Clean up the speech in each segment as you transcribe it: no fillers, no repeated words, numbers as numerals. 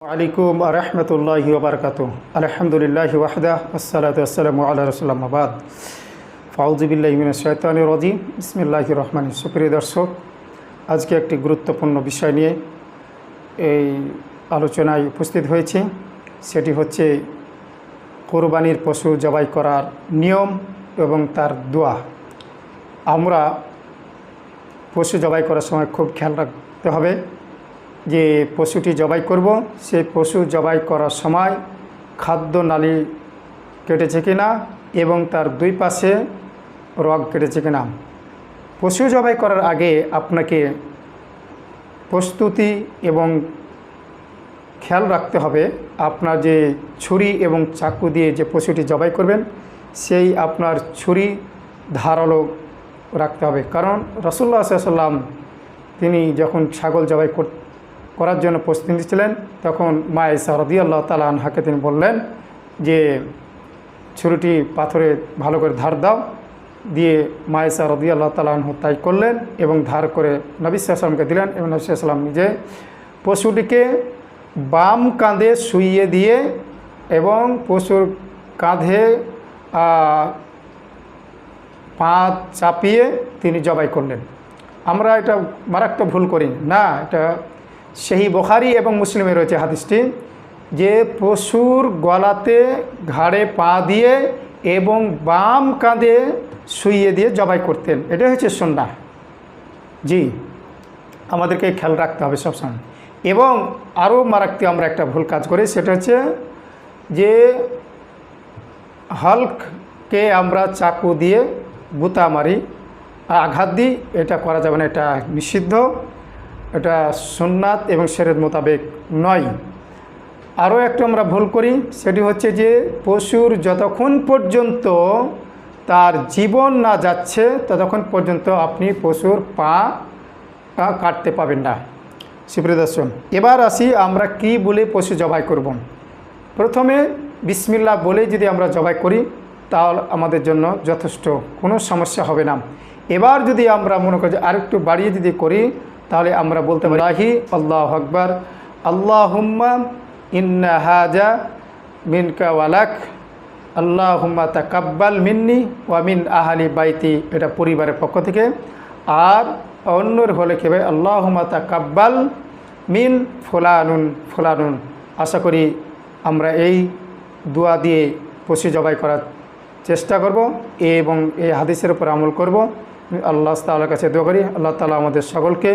আলাইকুম রহমতুল্লাহি ওবরকাতু। আলহামদুলিল্লাহি ওয়াহদা আসসালাতু ওয়াসসালামু আলা রাসূলিল্লাহ আম্মা বাদ। ফাউযু বিল্লাহি মিনাশ শাইতানির রাজিম। বিসমিল্লাহির রহমানির রহিম। সুপ্রিয় দর্শক, আজকে একটি গুরুত্বপূর্ণ বিষয় নিয়ে এই আলোচনায় উপস্থিত হয়েছে। সেটি হচ্ছে কোরবানির পশু জবাই করার নিয়ম এবং তার দোয়া। আমরা পশু জবাই করার সময় খুব খেয়াল রাখতে হবে যে পশুটি জবাই করব, সেই পশু জবাই করার সময় খাদ্য নালী কেটেছে কিনা এবং তার দুই পাশে রগ কেটেছে কিনা। পশু জবাই করার আগে আপনাকে প্রস্তুতি এবং খেয়াল রাখতে হবে আপনার যে ছুরি এবং চাকু দিয়ে যে পশুটি জবাই করবেন সেই আপনার ছুরি ধারালো রাখতে হবে। কারণ রাসূলুল্লাহ সাল্লাল্লাহু আলাইহি ওয়াসাল্লাম তিনি যখন ছাগল জবাই করার জন্য প্রস্তুতি নিচ্ছিলেন তখন মা আয়েশা রাদিয়াল্লাহু তাআলা আনহাকে তিনি বললেন যে ছুরিটি পাথরে ভালো করে ধার দাও। দিয়ে মা আয়েশা রাদিয়াল্লাহু তাআলা আনহা তাই করলেন এবং ধার করে নবী সাল্লাল্লাহু আলাইহি ওয়াসাল্লামকে দিলেন এবং নবী সাল্লাল্লাহু আলাইহি ওয়াসাল্লাম নিজে পশুটিকে বাম কাঁধে শুইয়ে দিয়ে এবং পশুর কাঁধে পা চাপিয়ে তিনি জবাই করলেন। আমরা এটা মারাত্মক ভুল করি না, এটা সহিহ বুখারী এবং মুসলিমে রয়েছে হাদিসটি যে পশুর গলাতে ঘাড়ে পা দিয়ে এবং বাম কাঁধে শুইয়ে দিয়ে জবাই করতেন। এটা হচ্ছে সুন্নাহ। জি, আমাদেরকে খেয়াল রাখতে হবে সবসময়। এবং আরও মারাত্মক আমরা একটা ভুল কাজ করি, সেটা হচ্ছে যে হালককে আমরা চাকু দিয়ে বুতা মারি, আঘাত দিই। এটা করা যাবে না, এটা নিষিদ্ধ, এটা সুন্নাত এবং শরীয়ত মোতাবেক নয়। আরও একটা আমরা ভুল করি, সেটি হচ্ছে যে পশুর যতক্ষণ পর্যন্ত তার জীবন না যাচ্ছে ততক্ষণ পর্যন্ত আপনি পশুর পা কাটতে পাবেন না। সুপ্রিয় দর্শক, এবার আসি আমরা কি বলে পশু জবাই করব। প্রথমে বিসমিল্লাহ বলে যদি আমরা জবাই করি তাহলে আমাদের জন্য যথেষ্ট, কোনো সমস্যা হবে না। এবার যদি আমরা মনে করি আরেকটু বাড়িয়ে যদি করি তাহলে আমরা বলতে পারি আল্লাহু আকবার, আল্লাহুম্মা ইন্না হাজা মিনকা ওয়ালাক, আল্লাহুম্মা তাকাব্বাল মিন্নি ওয়া মিন আহলি বাইতি, এটা পরিবারের পক্ষ থেকে। আর অন্যর হলে কি হবে আল্লাহুম্মা তাকাব্বাল মিন ফুলানুন ফুলানুন। আশা করি আমরা এই দোয়া দিয়ে পশু জবাই করার চেষ্টা করব এবং এই হাদিসের উপর আমল করব। আল্লাহ তাআলার কাছে দোয়া করি আল্লাহ তাআলা আমাদের সকলকে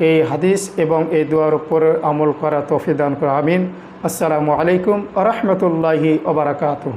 এই হাদিস এবং এই দোয়ার উপর আমল করা তৌফিক দান করুন। আমিন। আসসালামু আলাইকুম ওয়া রাহমাতুল্লাহি ওয়া বারাকাতুহু।